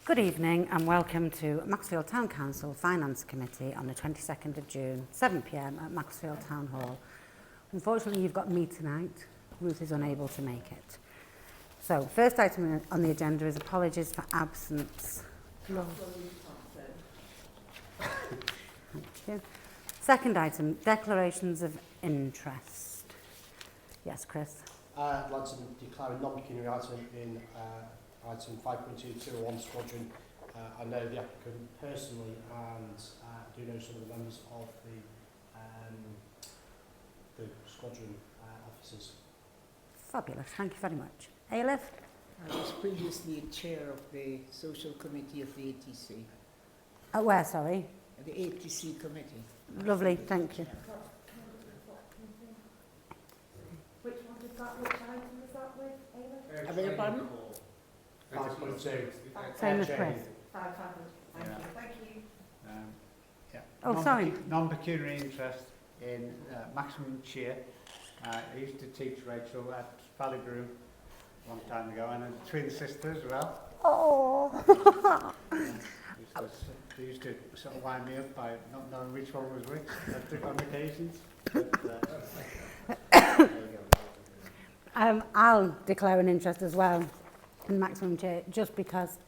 Good evening and welcome to Macclesfield Town Council Finance Committee on the 22nd of June, 7 p.m. at Macclesfield Town Hall. Unfortunately, you've got me tonight. Ruth is unable to make it. So, first item on the agenda is apologies for absence. Thank you. Second item, declarations of interest. Yes, Chris. I'd like to declare a non-pecuniary item in item 5.221 Squadron. I know the applicant personally and do know some of the members of the Squadron officers. Fabulous, thank you very much. Ailith? I was previously chair of the social committee of the ATC. Where, sorry? The ATC committee. Lovely, thank you. Which one is that? Which item is that with, Ailith? I beg your pardon? 5.2. Same as Chris. 500. Thank you. Oh, sorry. Non-pecuniary interest in maximum cheer. I used to teach Rachel at Ballybrew a long time ago, and then twin sisters as well. Oh. They used to sort of wind me up by not knowing which one was which at different occasions. But, there you go. I'll declare an interest as well in maximum cheer, just because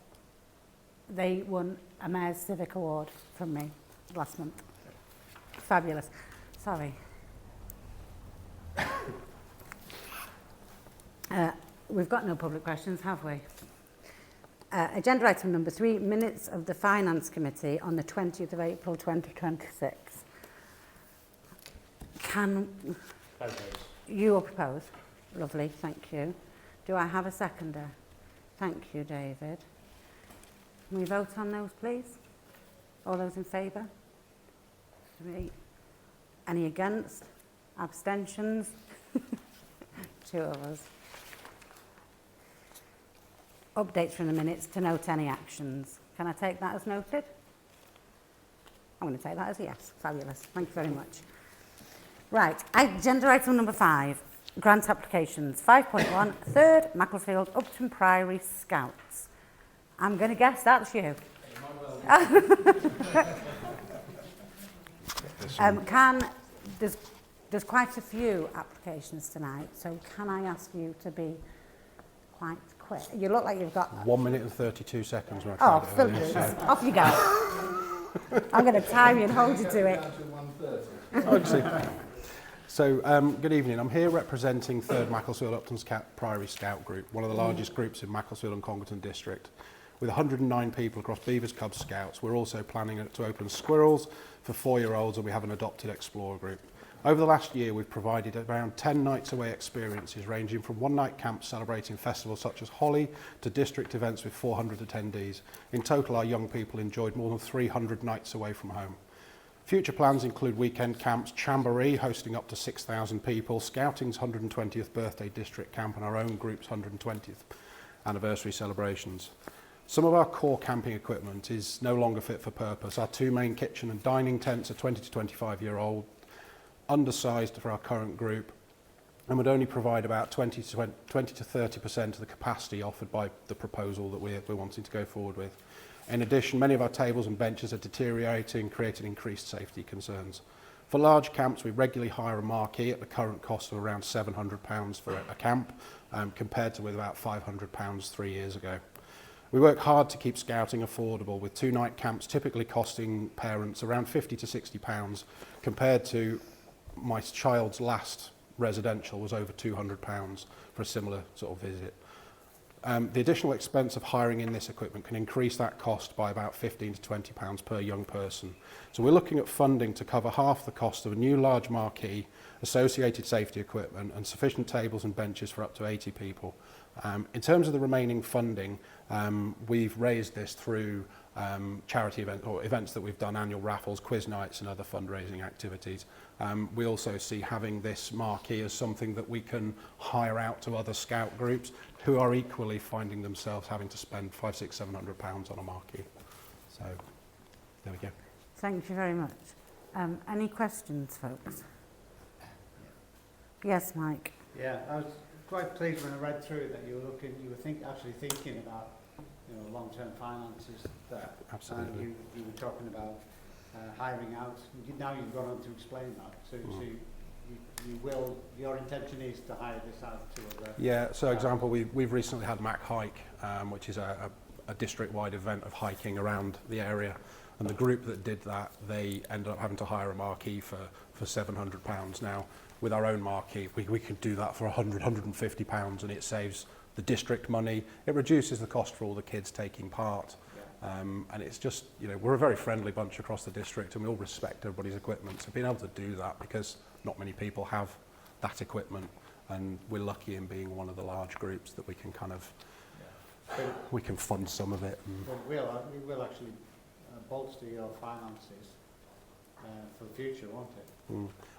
they won a Mayor's Civic Award from me last month. Fabulous. Sorry. We've got no public questions, have we? Agenda item number 3, minutes of the Finance Committee on the 20th of April 2026. Can you propose? Lovely, thank you. Do I have a seconder? Thank you, David. Can we vote on those, please? All those in favour? 3. Any against? Abstentions? 2 of us. Updates from the minutes to note any actions. Can I take that as noted? I'm going to take that as a yes. Fabulous. Thank you very much. Right, agenda item number 5, grant applications. 5.1, 3rd Macclesfield Upton Priory Scouts. I'm going to guess that's you. There's quite a few applications tonight, so can I ask you to be quite quick? You look like you've got 1 minute and 32 seconds. Oh, fabulous. Off you go. I'm going to time you and hold you to it. So, good evening. I'm here representing 3rd Macclesfield Upton Priory Scout Group, one of the largest groups in Macclesfield and Congleton District. With 109 people across Beavers, Cubs, Scouts, we're also planning to open Squirrels for 4-year-olds, and we have an adopted Explorer group. Over the last year, we've provided around 10 nights away experiences, ranging from one-night camps celebrating festivals such as Holly to district events with 400 attendees. In total, our young people enjoyed more than 300 nights away from home. Future plans include weekend camps, Chamboree hosting up to 6,000 people, Scouting's 120th birthday district camp, and our own group's 120th anniversary celebrations. Some of our core camping equipment is no longer fit for purpose. Our 2 main kitchen and dining tents are 20 to 25-year-old, undersized for our current group, and would only provide about 20 to 30% of the capacity offered by the proposal that we're wanting to go forward with. In addition, many of our tables and benches are deteriorating, creating increased safety concerns. For large camps, we regularly hire a marquee at the current cost of around £700 for a camp, compared to with about £500 3 years ago. We work hard to keep scouting affordable, with 2-night camps typically costing parents around £50 to £60, compared to my child's last residential was over £200 for a similar sort of visit. The additional expense of hiring in this equipment can increase that cost by about £15 to £20 per young person. So we're looking at funding to cover half the cost of a new large marquee, associated safety equipment, and sufficient tables and benches for up to 80 people. In terms of the remaining funding, we've raised this through charity events or events that we've done, annual raffles, quiz nights and other fundraising activities. We also see having this marquee as something that we can hire out to other scout groups who are equally finding themselves having to spend £500, £600, £700 on a marquee. So there we go. Thank you very much. Any questions, folks? Yes, Mike. Yeah, I was quite pleased when I read through that you were actually thinking about you know, long-term finances there. Absolutely. And you were talking about hiring out. Now you've gone on to explain that. So you will, your intention is to hire this out to other... Yeah, so example, we've recently had Mac Hike, which is a district-wide event of hiking around the area. And the group that did that, they ended up having to hire a marquee for £700. Now, with our own marquee, we could do that for £150, and it saves the district money. It reduces the cost for all the kids taking part. And it's just, you know, we're a very friendly bunch across the district, and we all respect everybody's equipment. So being able to do that, because not many people have that equipment, and we're lucky in being one of the large groups that we can kind of, we can fund some of it. But it will actually bolster your finances for the future, won't it?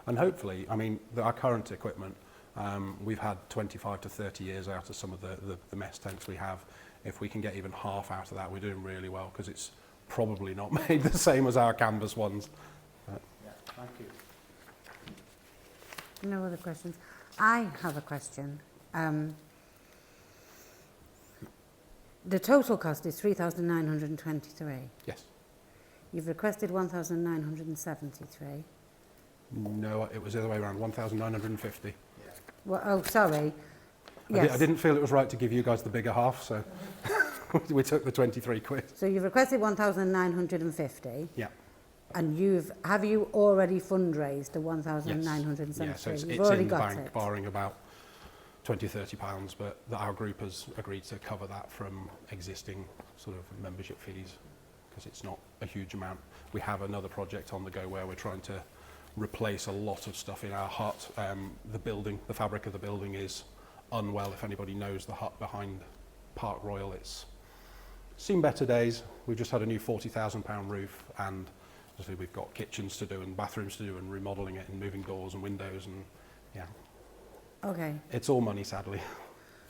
And hopefully, I mean, our current equipment, we've had 25 to 30 years out of some of the mess tents we have. If we can get even half out of that, we're doing really well, because it's probably not made the same as our canvas ones. Yeah, thank you. No other questions? I have a question. The total cost is 3,923. Yes. You've requested 1,973. No, it was the other way around, 1,950. Well, oh, sorry. Yes. I didn't feel it was right to give you guys the bigger half, so we took the 23 quid. So you've requested 1,950. Yeah. And have you already fundraised the 1,973? Yeah, so it's You've already in got bank, it. barring about 20, 30 pounds, but our group has agreed to cover that from existing sort of membership fees, because it's not a huge amount. We have another project on the go where we're trying to replace a lot of stuff in our hut. The building, the fabric of the building is unwell. If anybody knows the hut behind Park Royal, it's seen better days. We've just had a new £40,000 roof, and obviously we've got kitchens to do and bathrooms to do and remodelling it and moving doors and windows, and yeah. Okay. It's all money, sadly.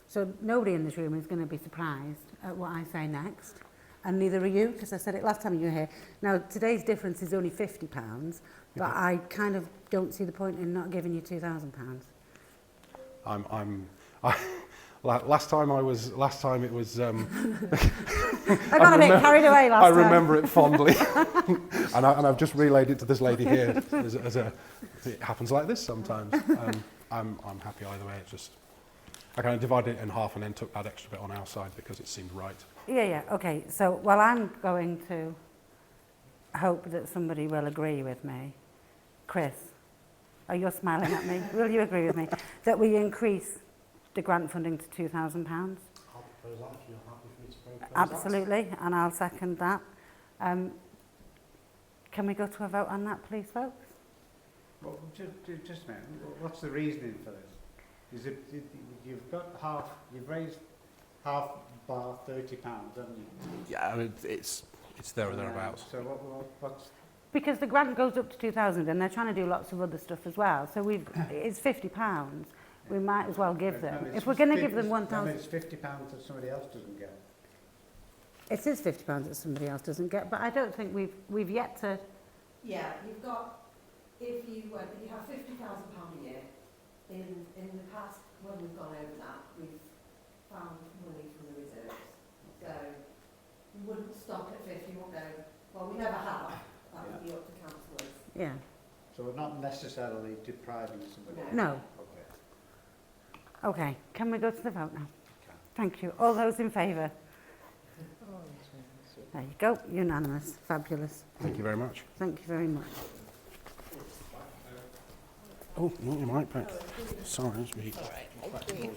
So nobody in this room is going to be surprised at what I say next. And neither are you, because I said it last time you were here. Now, today's difference is only £50, but I kind of don't see the point in not giving you £2,000. Last time it was. I got a bit carried away last time. I remember it fondly, and I've just relayed it to this lady here. It happens like this sometimes. I'm happy either way. It's just I kind of divided it in half and then took that extra bit on our side because it seemed right. Yeah. Okay. So, well, I'm going to hope that somebody will agree with me. Chris, you're smiling at me. Will you agree with me that we increase the grant funding to £2,000? I'll propose that if you're happy for me to propose Absolutely, and I'll second that. Can we go to a vote on that, please, folks? Well, just a minute. What's the reasoning for this? Is it you've got half? You've raised half bar £30, haven't you? Yeah, I mean, it's there or thereabouts. So what's? Because the grant goes up to 2,000, and they're trying to do lots of other stuff as well. So it's £50. We might as well give them. If we're going to give them 1,000, it's £50 that somebody else doesn't get. it is £50 that somebody else doesn't get. But I don't think we've yet to. Yeah, you've got, if you have £50,000 a year, in the past, when we've gone over that, we've found money from the reserves. So we wouldn't stop at 50, we won't go, well, we never have, that would be up to councillors. Yeah. So we're not necessarily depriving somebody. No. Okay. Can we go to the vote now? Thank you. All those in favour? There you go. Unanimous. Fabulous. Thank you very much. Thank you very much. Oh, not your mic back. Sorry, that's me.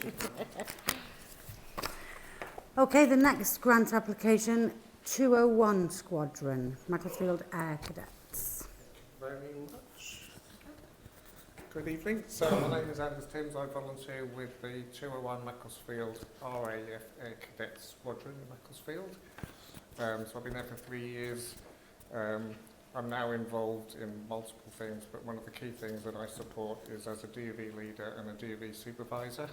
Okay, the next grant application, 201 Squadron, Macclesfield Air Cadets. Very much. Good evening. So my name is Anders Timms. I volunteer with the 201 Macclesfield RAF Air Cadets Squadron in Macclesfield. So I've been there for 3 years. I'm now involved in multiple things, but one of the key things that I support is as a DV leader and a DV supervisor.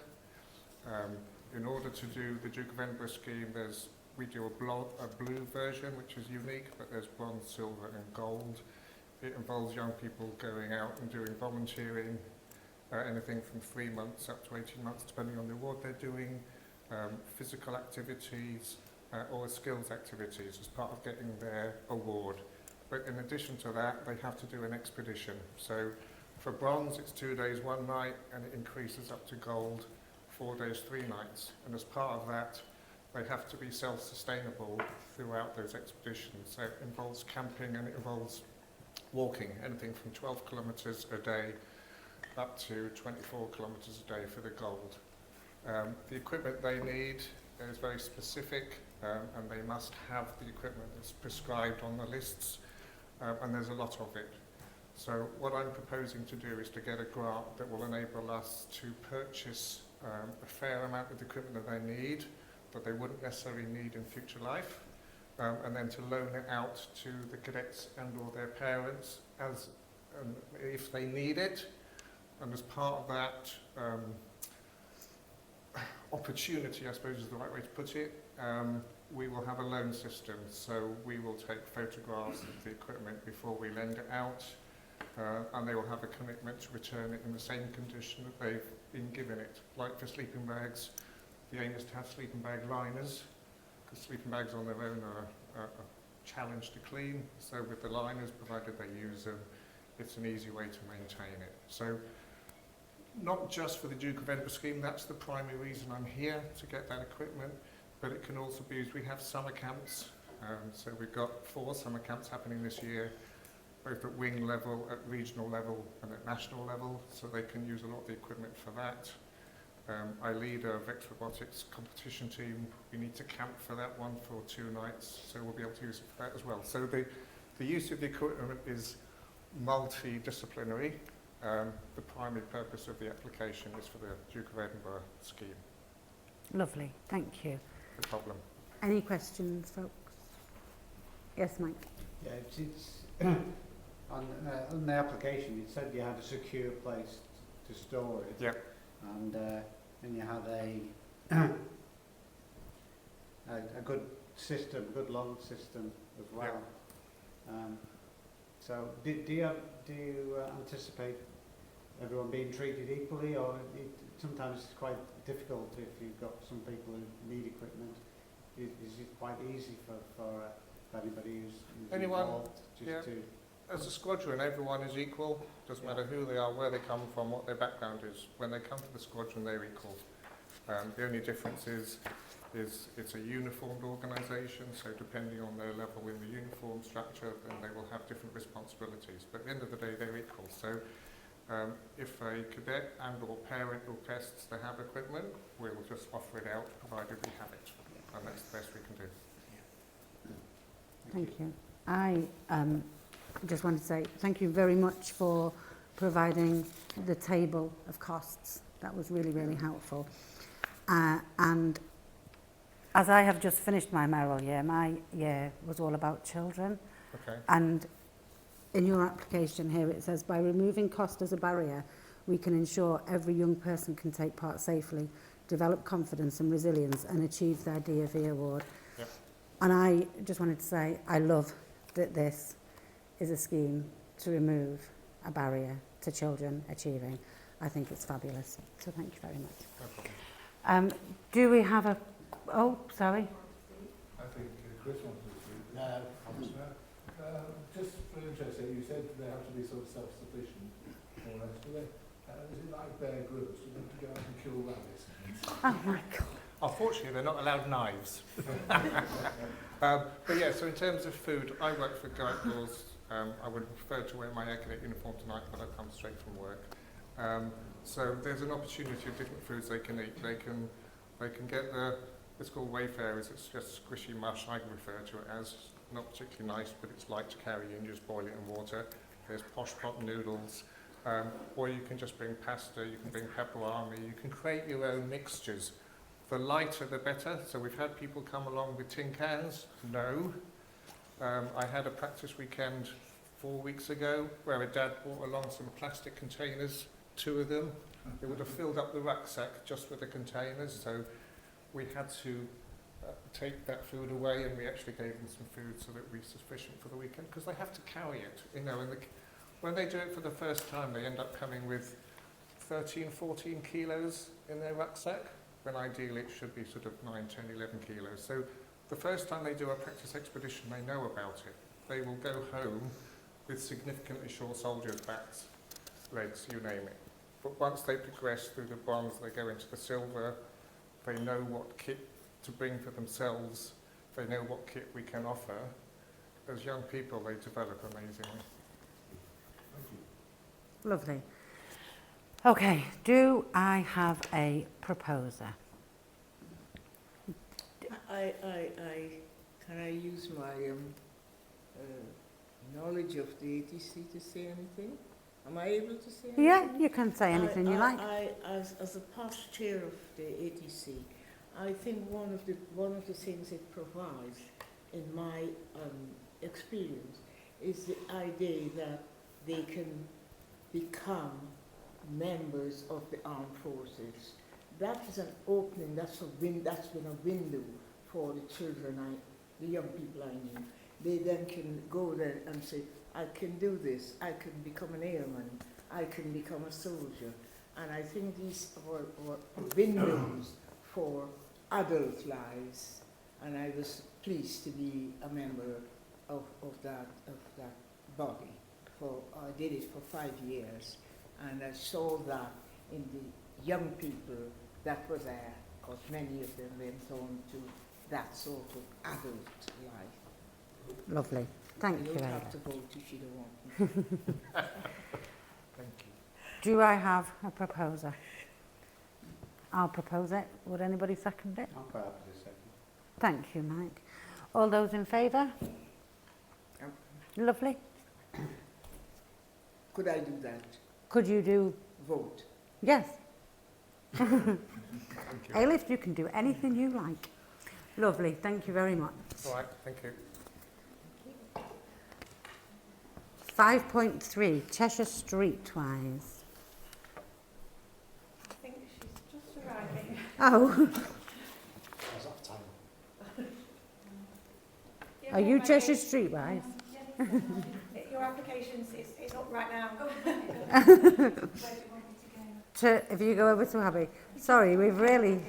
In order to do the Duke of Edinburgh scheme, we do a blue version, which is unique, but there's bronze, silver and gold. It involves young people going out and doing volunteering, anything from 3 months up to 18 months, depending on the award they're doing, physical activities, or skills activities as part of getting their award. But in addition to that, they have to do an expedition. So for bronze, it's 2 days, 1 night, and it increases up to gold, 4 days, 3 nights. And as part of that, they have to be self-sustainable throughout those expeditions. So it involves camping and it involves walking, anything from 12 kilometres a day up to 24 kilometres a day for the gold. The equipment they need is very specific, and they must have the equipment that's prescribed on the lists, and there's a lot of it. So what I'm proposing to do is to get a grant that will enable us to purchase a fair amount of the equipment that they need, that they wouldn't necessarily need in future life, and then to loan it out to the cadets and or their parents as if they need it. And as part of that opportunity, I suppose is the right way to put it, we will have a loan system. So we will take photographs of the equipment before we lend it out, and they will have a commitment to return it in the same condition that they've been given it. Like for sleeping bags, the aim is to have sleeping bag liners, because sleeping bags on their own are a challenge to clean. So with the liners, provided they use them, it's an easy way to maintain it. So not just for the Duke of Edinburgh scheme, that's the primary reason I'm here, to get that equipment, but it can also be used. We have summer camps, so we've got 4 summer camps happening this year, both at wing level, at regional level and at national level, so they can use a lot of the equipment for that. I lead a Vex Robotics competition team. We need to camp for that one for 2 nights, so we'll be able to use it for that as well. So the use of the equipment is multidisciplinary. The primary purpose of the application is for the Duke of Edinburgh scheme. Lovely, thank you. No problem. Any questions, folks? Yes, Mike. Yeah, it's on the application, it said you had a secure place to store it. Yeah. And you had a good system, good long system as well. So do you anticipate everyone being treated equally, or sometimes it's quite difficult if you've got some people who need equipment? Is it quite easy for anybody who's Anyone, involved just to... As a squadron, everyone is equal. Doesn't matter who they are, where they come from, what their background is. When they come to the squadron, they're equal. The only difference is it's a uniformed organisation, so depending on their level in the uniform structure, then they will have different responsibilities. But at the end of the day, they're equal. So if a cadet and or parent requests to have equipment, we'll just offer it out, provided we have it. And that's the best we can do. Thank you. I just want to say thank you very much for providing the table of costs. That was really, really helpful. And as I have just finished my Merrill year, my year was all about children. Okay. And in your application here, it says, by removing cost as a barrier, we can ensure every young person can take part safely, develop confidence and resilience, and achieve their DFE award. Yep. And I just wanted to say, I love that this is a scheme to remove a barrier to children achieving. I think it's fabulous. So thank you very much. No problem. Do we have a... Oh, sorry. I think Chris wants to speak. No, Just for interest, you said they have to be sort of self-sufficient, more or less, do they? Is it like Bear Grylls? Do they have to go out and kill rabbits? Oh my God. Unfortunately, they're not allowed knives. But yeah, so in terms of food, I work for Guide Laws. I would prefer to wear my Air Cadet uniform tonight, but I come straight from work. So there's an opportunity of different foods they can eat. They can get it's called Wayfarers. It's just squishy mush, I refer to it as. Not particularly nice, but it's light to carry in. You just boil it in water. There's posh pot noodles. Or you can just bring pasta, you can bring pepperami, you can create your own mixtures. The lighter the better. So we've had people come along with tin cans. No. I had a practice weekend 4 weeks ago where a dad brought along some plastic containers, 2 of them. It would have filled up the rucksack just with the containers. So we had to take that food away, and we actually gave them some food so that it would be sufficient for the weekend, because they have to carry it, you know, and when they do it for the first time, they end up coming with 13, 14 kilos in their rucksack, when ideally it should be sort of 9, 10, 11 kilos. So The first time they do a practice expedition, they know about it. They will go home with significantly short soldiers' backs, legs, you name it. But once they progress through the bronze, they go into the silver, they know what kit to bring for themselves, they know what kit we can offer. As young people, they develop amazingly. Lovely. Okay, do I have a proposer? Can I use my knowledge of the ATC to say anything? Am I able to say anything? Yeah, you can say anything you like. As a past chair of the ATC, I think one of the things it provides, in my experience, is the idea that they can become members of the armed forces. That is an opening. That's been a window for the children, the young people I knew. They then can go there and say, I can do this, I can become an airman, I can become a soldier. And I think these were windows for adult lives. And I was pleased to be a member of that body. I did it for 5 years, and I saw that in the young people that were there, because many of them went on to that sort of adult life. Lovely. Thank you, You don't Ada. have to vote if you don't want me. Thank you. Do I have a proposer? I'll propose it. Would anybody second it? I'm quite happy to second. Thank you, Mike. All those in favour? Lovely. Could I do that? Could you do... Vote. Yes. Thank you. Ailift, you can do anything you like. Lovely. Thank you very much. All right, thank you. 5.3, Cheshire Streetwise. I think she's just arriving. Oh, How's that time? are you Cheshire Streetwise? Your application's it's up right now. If you go over to Abby. Sorry, we've really...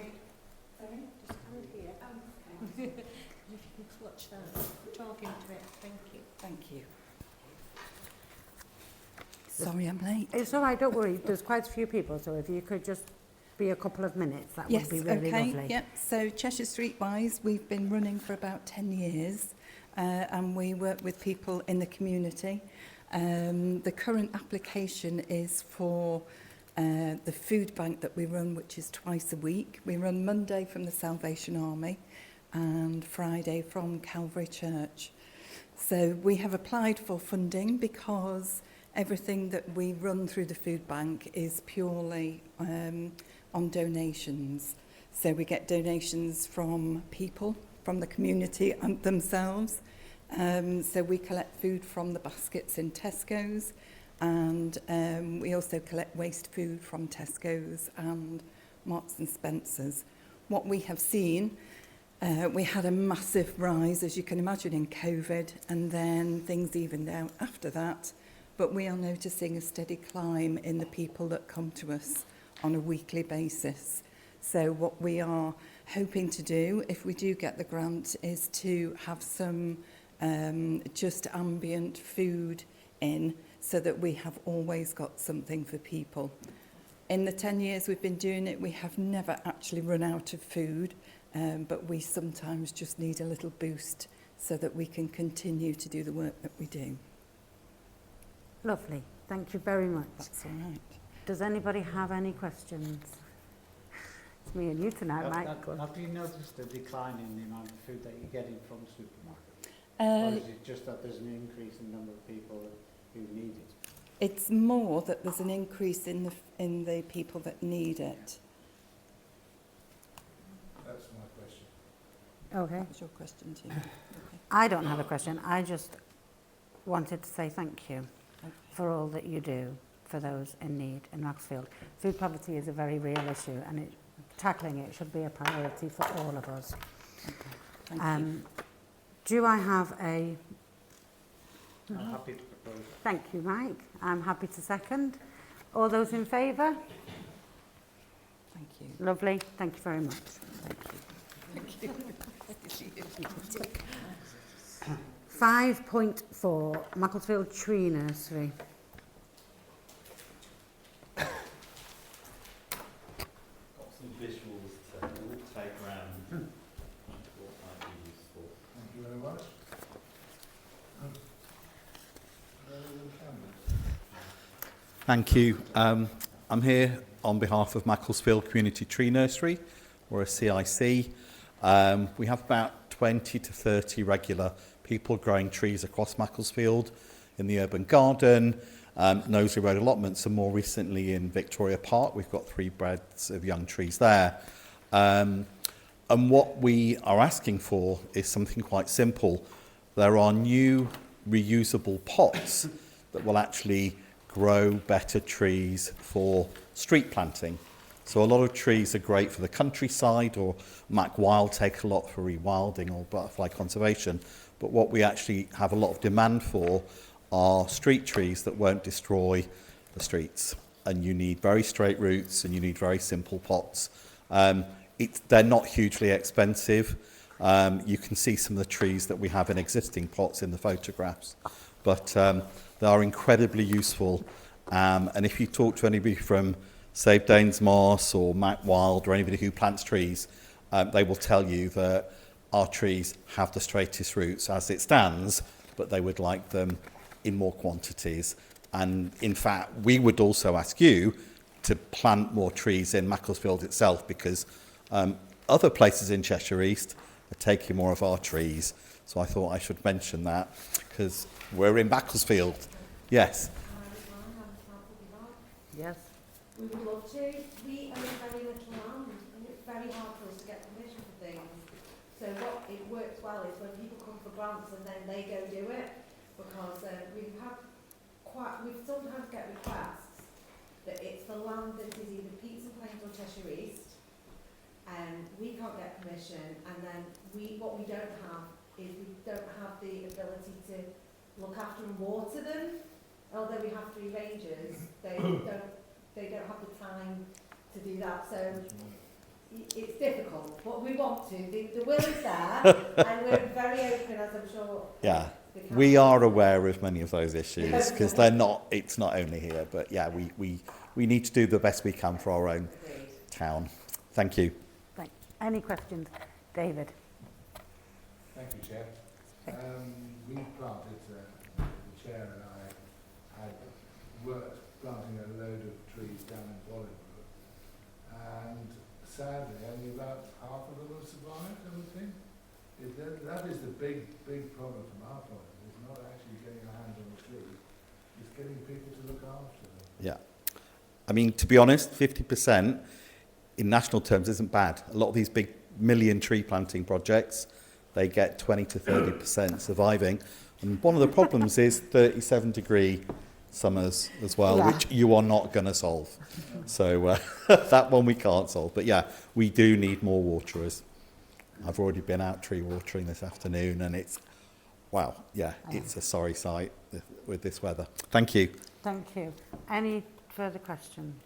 If you could watch that, talking to it, thank you. Thank you. Sorry I'm late. It's all right, don't worry. There's quite a few people, so if you could just be a couple of minutes, that would be really lovely. Yep. So Cheshire Streetwise, we've been running for about 10 years and we work with people in the community. The current application is for the food bank that we run, which is twice a week. We run Monday from the Salvation Army and Friday from Calvary Church. So we have applied for funding because everything that we run through the food bank is purely on donations. So we get donations from people, from the community and themselves. So we collect food from the baskets in Tesco's, and we also collect waste food from Tesco's and Marks and Spencer's. What we have seen, we had a massive rise, as you can imagine, in COVID, and then things evened out after that. But we are noticing a steady climb in the people that come to us on a weekly basis. So what we are hoping to do, if we do get the grant, is to have some just ambient food in, so that we have always got something for people. In the 10 years we've been doing it, we have never actually run out of food, but we sometimes just need a little boost so that we can continue to do the work that we do. Lovely. Thank you very much. That's all right. Does anybody have any questions? It's me and you tonight, Mike. Have you noticed a decline in the amount of food that you're getting from supermarkets? Or is it just that there's an increase in the number of people who need it? It's more that there's an increase in the people that need it. That's my question. Okay. That was your question too. Okay. I don't have a question. I just wanted to say thank you for all that you do for those in need in Maxfield. Food poverty is a very real issue, and tackling it should be a priority for all of us. Okay. Thank you. Do I have a... I'm happy to propose. Thank you, Mike. I'm happy to second. All those in favour? Thank you. Lovely. Thank you very much. Thank you. 5.4, Macclesfield Tree Nursery. Got some visuals to take around. What might be useful. Thank you very much. Thank you. I'm here on behalf of Macclesfield Community Tree Nursery, or a CIC. We have about 20 to 30 regular people growing trees across Macclesfield in the urban garden, Knowsley Road allotments, and more recently in Victoria Park. We've got 3 beds of young trees there. And what we are asking for is something quite simple. There are new reusable pots that will actually grow better trees for street planting. So a lot of trees are great for the countryside, or Mac Wild take a lot for rewilding or butterfly conservation. But what we actually have a lot of demand for are street trees that won't destroy the streets. And you need very straight roots, and you need very simple pots. They're not hugely expensive. You can see some of the trees that we have in existing pots in the photographs. But they are incredibly useful. And if you talk to anybody from Save Danes Moss or Mac Wild or anybody who plants trees, they will tell you that our trees have the straightest roots as it stands, but they would like them in more quantities. And in fact, we would also ask you to plant more trees in Macclesfield itself, because other places in Cheshire East are taking more of our trees. So I thought I should mention that, because we're in Macclesfield. Yes. Yes. We would love to. We own very little land, and it's very hard for us to get permission for things. So what it works well is when people come for grants and then they go do it, because we sometimes get requests that it's for land that is either Peats and Plains or Cheshire East, and we can't get permission, and then what we don't have is we don't have the ability to look after and water them. Although we have 3 rangers, they don't have the time to do that, so it's difficult, but we want to. The will is there, and we're very open, as I'm sure. Yeah, we are aware of many of those issues, because it's not only here, but yeah, we need to do the best we can for our own town. Thank you. Right. Any questions? David? Thank you, Chair. We planted, the Chair and I had worked planting a load of trees down in Bolingbroke, and sadly only about half of them have survived, I would think. That is the big problem from our point of view. It's not actually getting our hands on the trees, it's getting people to look after them. Yeah. I mean, to be honest, 50% in national terms isn't bad. A lot of these big million tree planting projects, they get 20 to 30% surviving. And one of the problems is 37-degree summers as well, Yeah. which you are not going to solve. So that one we can't solve. But yeah, we do need more waterers. I've already been out tree watering this afternoon, and it's, wow, yeah, it's a sorry sight with this weather. Thank you. Thank you. Any further questions?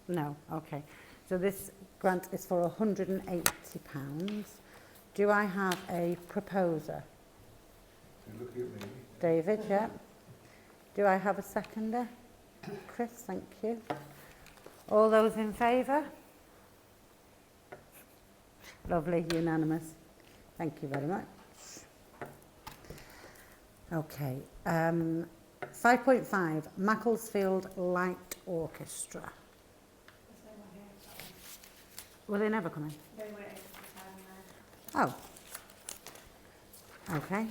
No? Okay. So this grant is for £180. Do I have a proposer? So look at me. David, yeah. Do I have a seconder? Chris, thank you. All those in favour? Lovely, unanimous. Thank you very much. Okay. 5.5, Macclesfield Light Orchestra. Will they never come in? They were able to time Oh. Okay.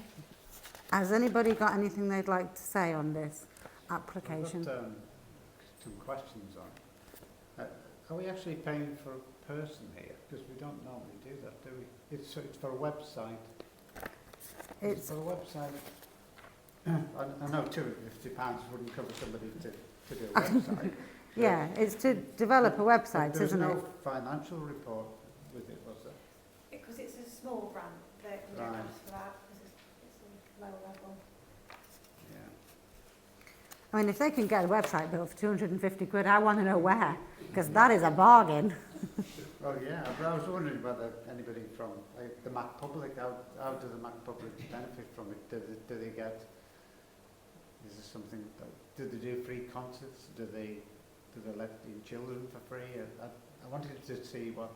Has anybody got anything they'd like to say on this application? I've got some questions on. Are we actually paying for a person here? Because we don't normally do that, do we? It's for a website. It's for a website. I know £250 wouldn't cover somebody to do a website. yeah, it's to develop a website, isn't it? There's no financial report with it, was there? Because it's a small grant, that we don't Right. ask for that, because it's a low level. Yeah. I mean, if they can get a website built for 250 quid, I want to know where, because that is a bargain. Well, yeah, but I was wondering whether anybody from the Mac Public, how do the Mac Public benefit from it? Do they get, is there something, do they do free concerts? Do they let in children for free? I wanted to see what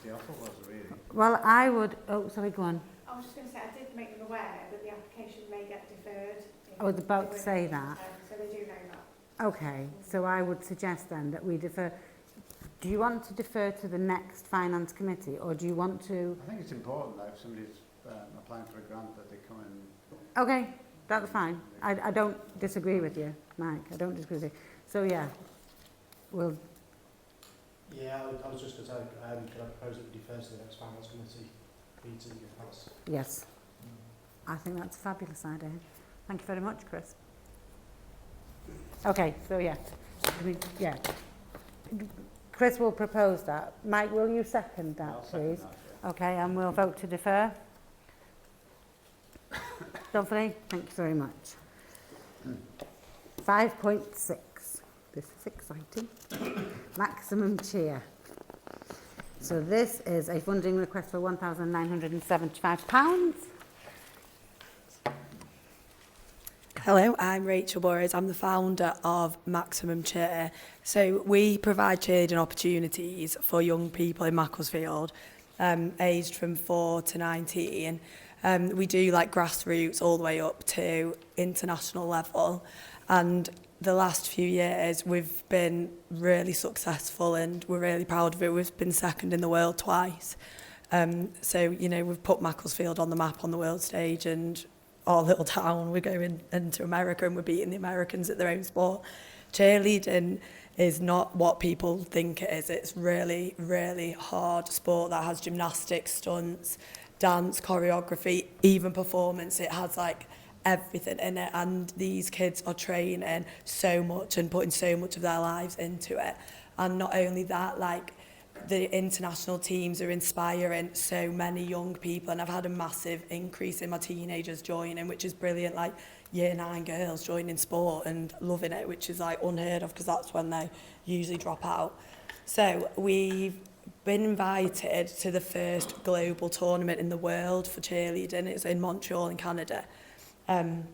the offer was, really. Well, I would, oh, sorry, go on. I was just going to say, I did make them aware that the application may get deferred. I was about to say that. So they do know that. Okay, so I would suggest then that we defer. Do you want to defer to the next finance committee, or do you want to? I think it's important that if somebody's applying for a grant that they come and... Okay, that's fine. I don't disagree with you, Mike. I don't disagree with you. So yeah, we'll... Yeah, I was just going to say, can I propose that we defer to the next finance committee meeting if that's... Yes. I think that's a fabulous idea. Thank you very much, Chris. Okay, so yeah. Yeah. Chris will propose that. Mike, will you second that, I'll second please? that, yeah. Okay, and we'll vote to defer. Lovely, thank you very much. 5.6. This is exciting. Maximum cheer. So this is a funding request for £1,975. Hello, I'm Rachel Borres. I'm the founder of Maximum Cheer. So we provide cheerleading opportunities for young people in Macclesfield, aged from 4 to 19. We do like grassroots all the way up to international level. And the last few years we've been really successful and we're really proud of it. We've been second in the world twice. So, you know, we've put Macclesfield on the map on the world stage, and our little town, we're going into America and we're beating the Americans at their own sport. Cheerleading is not what people think it is. It's really, really hard sport that has gymnastics, stunts, dance, choreography, even performance. It has like everything in it, and these kids are training so much and putting so much of their lives into it. And not only that, like the international teams are inspiring so many young people, and I've had a massive increase in my teenagers joining, which is brilliant, like year 9 girls joining sport and loving it, which is like unheard of because that's when they usually drop out. So we've been invited to the first global tournament in the world for cheerleading. It's in Montreal in Canada, and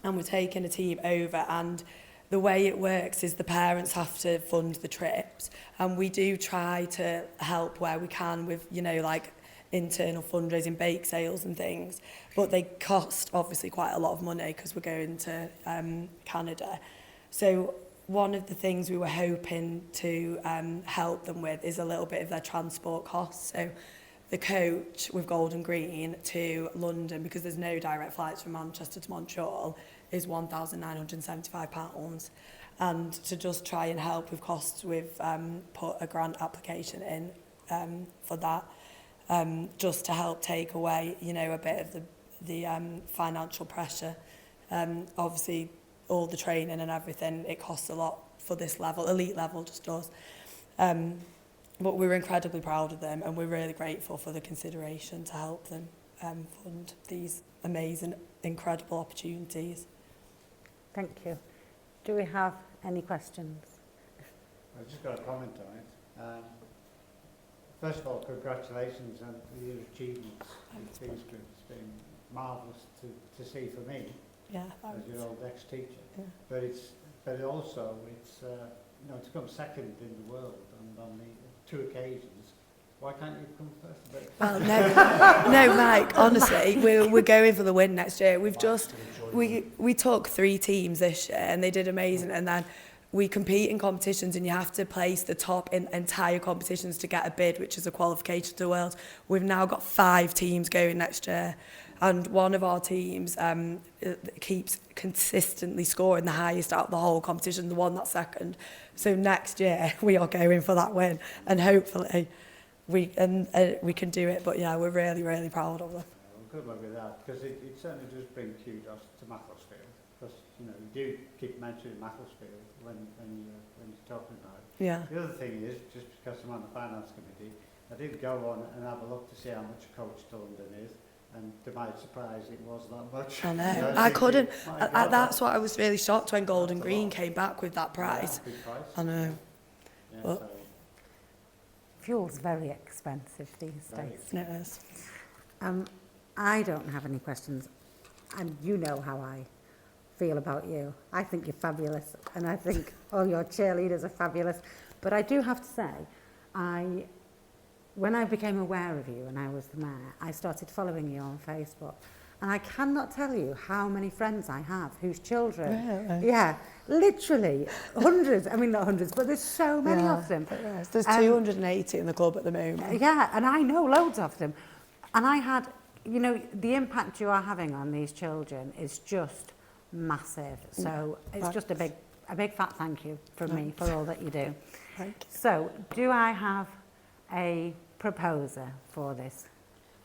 we're taking a team over, and the way it works is the parents have to fund the trips, and we do try to help where we can with, you know, like internal fundraising, bake sales and things, but they cost obviously quite a lot of money because we're going to Canada. So one of the things we were hoping to help them with is a little bit of their transport costs. So the coach with Golden Green to London, because there's no direct flights from Manchester to Montreal, is £1,975. And to just try and help with costs, we've put a grant application in for that, just to help take away, you know, a bit of the financial pressure. Obviously, all the training and everything, it costs a lot for this level, elite level just does. But we're incredibly proud of them, and we're really grateful for the consideration to help them fund these amazing, incredible opportunities. Thank you. Do we have any questions? I've just got a comment on it. First of all, congratulations on your achievements in these groups. It's been marvellous to see for me, Yeah, as your old ex-teacher. Yeah. But also it's you know, to come second in the world and on the 2 occasions. Why can't you come first? Well, no, Mike. Honestly, we're going for the win next year. We've just we took 3 teams this year, and they did amazing. And then we compete in competitions, and you have to place the top in entire competitions to get a bid, which is a qualification to the World. We've now got 5 teams going next year, and one of our teams keeps consistently scoring the highest out of the whole competition, the one that's second. So next year we are going for that win, and hopefully we can do it. But yeah, we're really, really proud of them. Well, good luck with that, because it certainly does bring kudos to Macclesfield, because you know, you do keep mentioning Macclesfield when you're talking about it. Yeah. The other thing is, just because I'm on the finance committee, I did go on and have a look to see how much a coach to London is, and to my surprise it was that much. I know. You know, I couldn't. my God, That's what I was really shocked when Golden that's a Green lot. came back with that price. Yeah, big price. I know. Yeah, Well, so Fuel's very expensive these Very days. It is. I don't have any questions, and you know how I feel about you. I think you're fabulous, and I think all your cheerleaders are fabulous. But I do have to say, when I became aware of you and I was the mayor, I started following you on Facebook. And I cannot tell you how many friends I have whose children, Really? yeah, literally hundreds, I mean not hundreds, but there's so many of them. Yes, there's 280 in the club at the moment. Yeah, and I know loads of them. And I had, you know, the impact you are having on these children is just massive. So it's just a big fat thank you from me for all that you do. Thank you. So, do I have a proposer for this?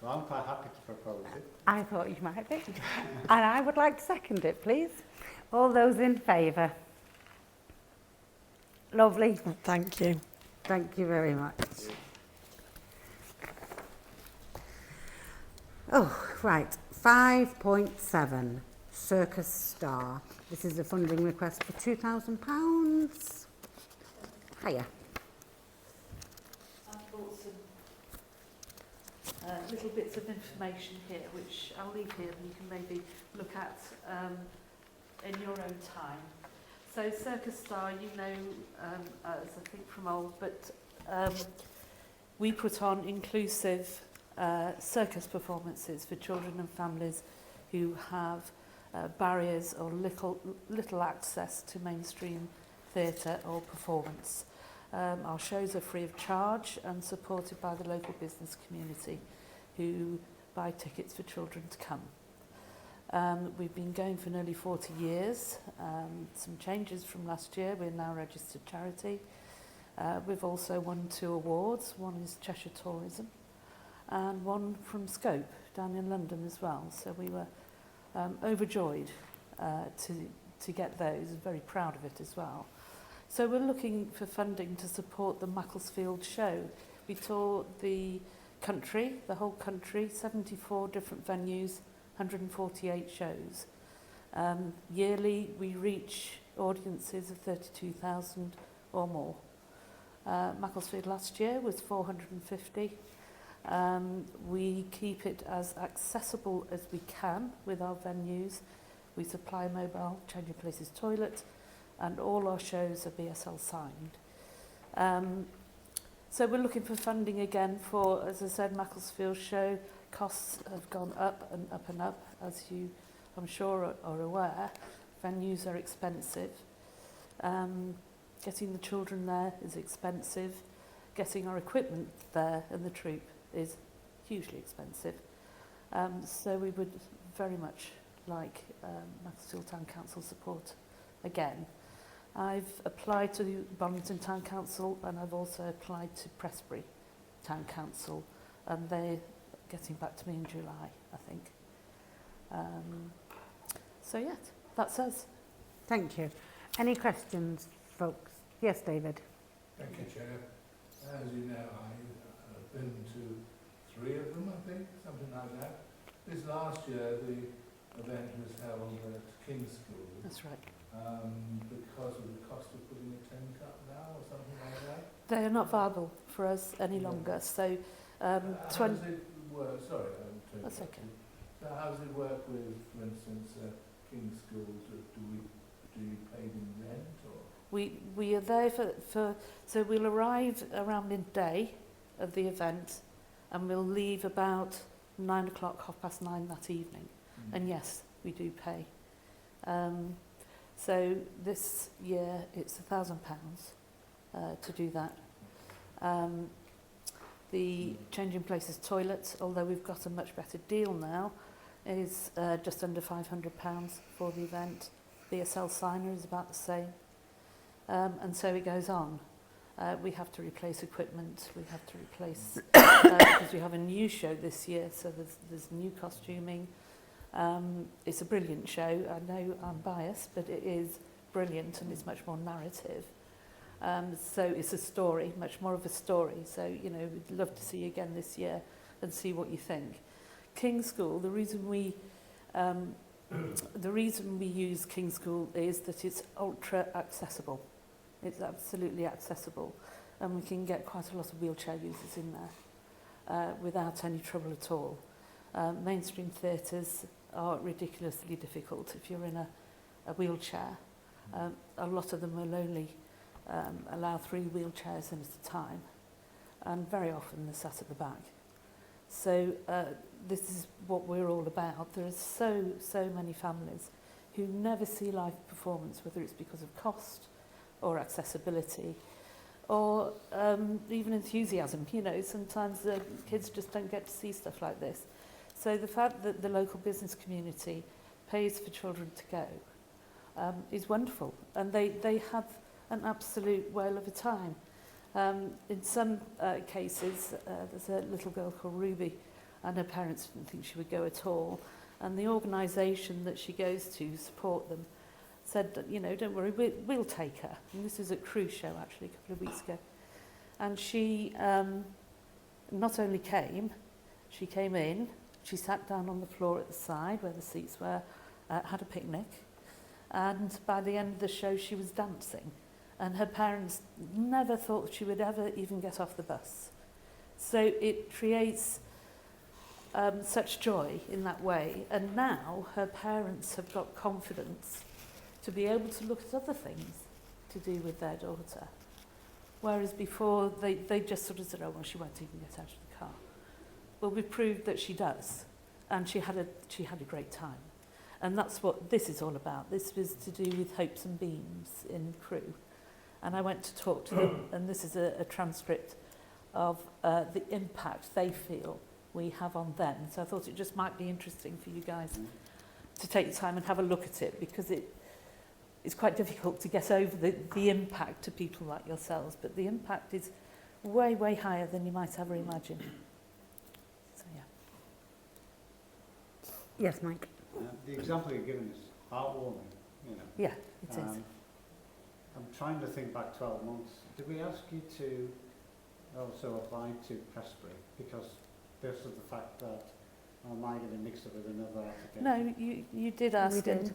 Well, I'm quite happy to propose it. I thought you might be. And I would like to second it, please. All those in favour? Lovely. Thank you. Thank you very much. Oh, right. 5.7, Circus Star. This is a funding request for £2,000. Hiya. I've brought some little bits of information here, which I'll leave here and you can maybe look at in your own time. So Circus Star, you know, as I think from old, but we put on inclusive circus performances for children and families who have barriers or little access to mainstream theatre or performance. Our shows are free of charge and supported by the local business community who buy tickets for children to come. We've been going for nearly 40 years. Some changes from last year. We're now a registered charity. We've also won 2 awards. One is Cheshire Tourism and one from Scope down in London as well. So we were overjoyed to get those, and very proud of it as well. So we're looking for funding to support the Macclesfield show. We toured the country, the whole country, 74 different venues, 148 shows. Yearly, we reach audiences of 32,000 or more. Macclesfield last year was 450. We keep it as accessible as we can with our venues. We supply a mobile changing places toilet, and all our shows are BSL signed. So we're looking for funding again for, as I said, Macclesfield show. Costs have gone up and up and up, as you, I'm sure, are aware. Venues are expensive. Getting the children there is expensive. Getting our equipment there and the troupe is hugely expensive. So we would very much like Macclesfield Town Council support again. I've applied to the Bonington Town Council and I've also applied to Prestbury Town Council, and they're getting back to me in July, I think. So yeah, that's us. Thank you. Any questions, folks? Yes, David. Thank you, Chair. As you know, I've been to 3 of them, I think, something like that. This last year, the event was held at King's School. That's right. Because of the cost of putting a tent up now, or something like that. They are not viable for us any longer. So, how does it work? Sorry, that's okay. So how does it work with, for instance, King's School? Do you pay them rent or? We are there for so we'll arrive around midday of the event, and we'll leave about 9 o'clock, 9:30 that evening. And yes, we do pay. So this year it's £1,000 to do that. The Changing Places toilet, although we've got a much better deal now, is just under £500 for the event. BSL signer is about the same. And so it goes on. We have to replace equipment, we have to replace, because we have a new show this year, so there's new costuming. It's a brilliant show. I know I'm biased, but it is brilliant and it's much more narrative. So it's a story, much more of a story. So, you know, we'd love to see you again this year and see what you think. King's School, the reason we use King's School is that it's ultra accessible. It's absolutely accessible. and we can get quite a lot of wheelchair users in there without any trouble at all. Mainstream theatres are ridiculously difficult if you're in a wheelchair. A lot of them will only allow 3 wheelchairs in at a time, and very often they're sat at the back. So this is what we're all about. There are so many families who never see live performance, whether it's because of cost or accessibility or even enthusiasm. You know, sometimes the kids just don't get to see stuff like this. So the fact that the local business community pays for children to go is wonderful, and they have an absolute whale of a time. In some cases, there's a little girl called Ruby, and her parents didn't think she would go at all. And the organisation that she goes to support them said, that, you know, don't worry, we'll take her. And this was at Cruise Show, actually, a couple of weeks ago. And she not only came, she came in, she sat down on the floor at the side where the seats were, had a picnic, and by the end of the show she was dancing. And her parents never thought she would ever even get off the bus. So it creates such joy in that way. And now her parents have got confidence to be able to look at other things to do with their daughter. Whereas before they just sort of said, oh, well, she won't even get out of the car. Well, we proved that she does. And she had a great time. And that's what this is all about. This was to do with Hopes and Beams in Crewe. And I went to talk to them, and this is a transcript of the impact they feel we have on them. So I thought it just might be interesting for you guys to take the time and have a look at it, because it's quite difficult to get over the impact to people like yourselves, but the impact is way, way higher than you might ever imagine. So, yeah. Yes, Mike. The example you're giving is heartwarming, you know. Yeah, it is. I'm trying to think back 12 months. Did we ask you to also apply to Prestbury? Because there's the fact that I might get mixed up with another application. No, you did ask, We did.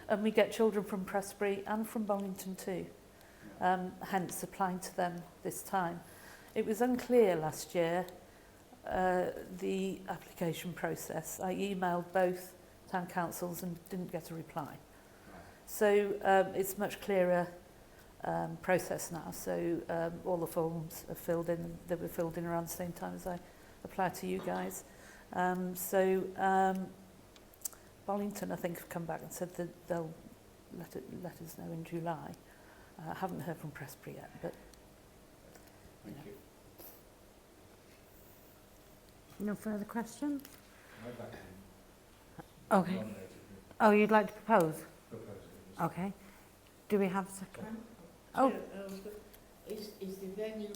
and we get children from Prestbury and from Bollington too, hence applying to them this time. It was unclear last year, the application process. I emailed both town councils and didn't get a reply. So it's much clearer process now. So all the forms are filled in. They were filled in around the same time as I applied to you guys. Bollington, I think, have come back and said that they'll let us know in July. I haven't heard from Prestbury yet, but Thank you. No further questions? I'd like to Okay. nominate it. Oh, you'd like to propose? Propose it. Okay. Do we have a second? Oh. Oh. Is the venue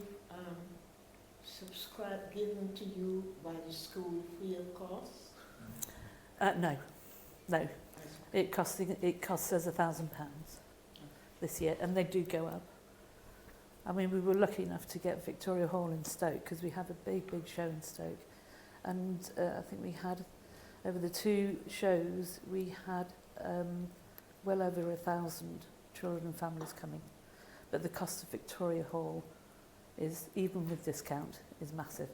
given to you by the school free of cost? no. It costs us £1,000 this year, and they do go up. I mean, we were lucky enough to get Victoria Hall in Stoke, because we have a big show in Stoke, and I think we had, over the 2 shows, we had well over 1,000 children and families coming. But the cost of Victoria Hall is, even with discount, is massive.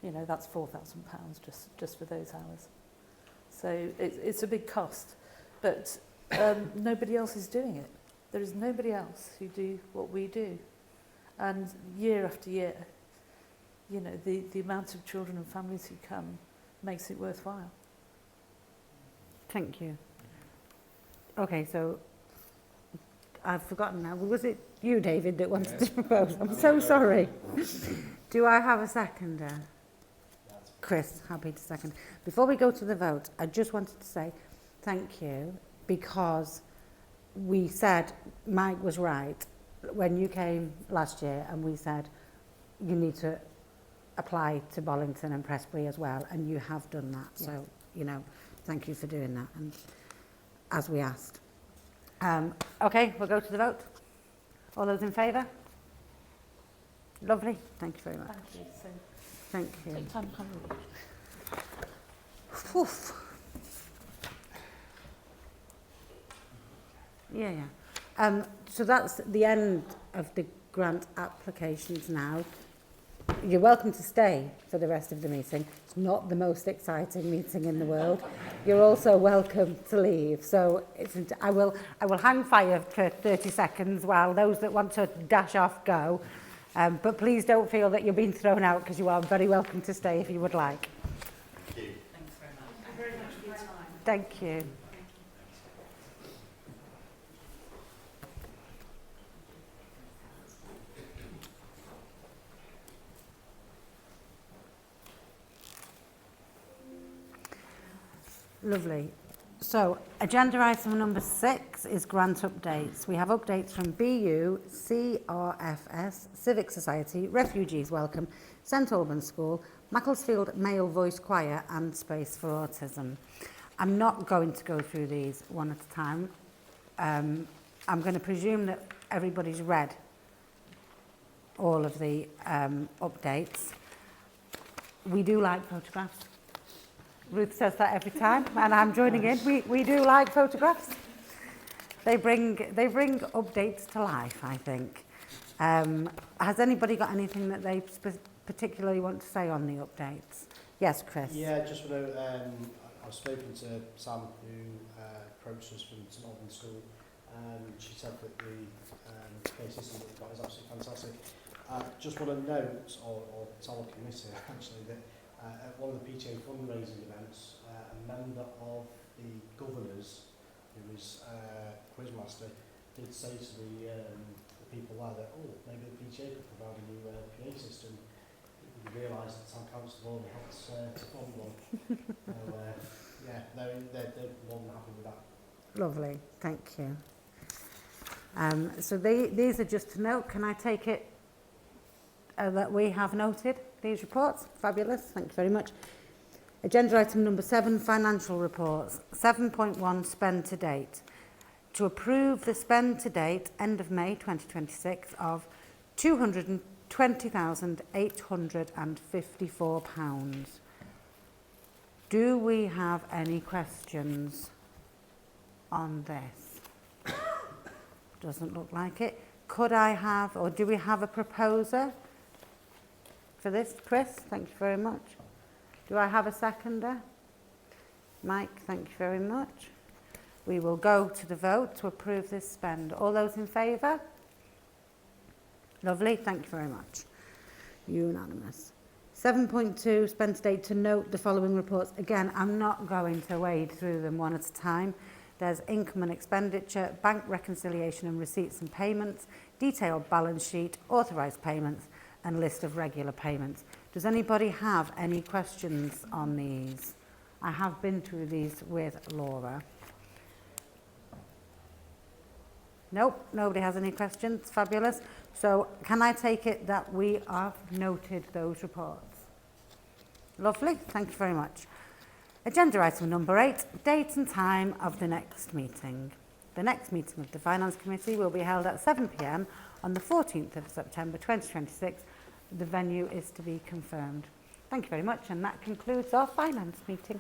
You know, that's £4,000 just for those hours. So it's a big cost, but nobody else is doing it. There is nobody else who do what we do. And year after year, you know, the amount of children and families who come makes it worthwhile. Thank you. Okay, so I've forgotten now. Was it you, David, that wanted to propose? I'm so sorry. Do I have a seconder? Chris, happy to second. Before we go to the vote, I just wanted to say thank you, because we said, Mike was right, when you came last year, and we said you need to apply to Bollington and Prestbury as well, and you have done that. Yeah. So, you know, thank you for doing that, and as we asked. Okay, we'll go to the vote. All those in favour? Lovely, thank you very much. Thank you. So Thank you. take time to have a look. Oof. Yeah. So that's the end of the grant applications now. You're welcome to stay for the rest of the meeting. It's not the most exciting meeting in the world. You're also welcome to leave. So I will hang fire for 30 seconds while those that want to dash off go. But please don't feel that you're being thrown out, because you are very welcome to stay if you would like. Thank you. Thanks very much. Thank you very much for your time. Thank you. Lovely. So, agenda item number 6 is grant updates. We have updates from BU, CRFS, Civic Society, Refugees Welcome, St Albans School, Macclesfield Male Voice Choir and Space for Autism. I'm not going to go through these one at a time. I'm going to presume that everybody's read all of the updates. We do like photographs. Ruth says that every time, and I'm joining in. We do like photographs. They bring updates to life, I think. Has anybody got anything that they particularly want to say on the updates? Yes, Chris. Yeah, just want to, I've spoken to Sam, who approached us from St Albans School. She said that the PA system that we've got is absolutely fantastic. Just want to note, or tell the committee actually, that at one of the PTA fundraising events, a member of the governors, who was quizmaster, did say to the people there that, oh, maybe the PTA could provide a new PA system. We realised that Town Council already had to fund one. Yeah, they're more than happy with that. Lovely, thank you. So these are just to note. Can I take it that we have noted these reports? Fabulous, thank you very much. Agenda item number 7, financial reports. 7.1, spend to date. To approve the spend to date, end of May 2026, of £220,854. Do we have any questions on this? Doesn't look like it. Could I have, or do we have a proposer for this? Chris, thank you very much. Do I have a seconder? Mike, thank you very much. We will go to the vote to approve this spend. All those in favour? Lovely, thank you very much. Unanimous. 7.2, spend to date, to note the following reports. Again, I'm not going to wade through them one at a time. There's income and expenditure, bank reconciliation and receipts and payments, detailed balance sheet, authorised payments, and list of regular payments. Does anybody have any questions on these? I have been through these with Laura. Nope, nobody has any questions. Fabulous. So can I take it that we have noted those reports? Lovely, thank you very much. Agenda item number 8, date and time of the next meeting. The next meeting of the Finance Committee will be held at 7 p.m. on the 14th of September 2026. The venue is to be confirmed. Thank you very much, and that concludes our Finance meeting.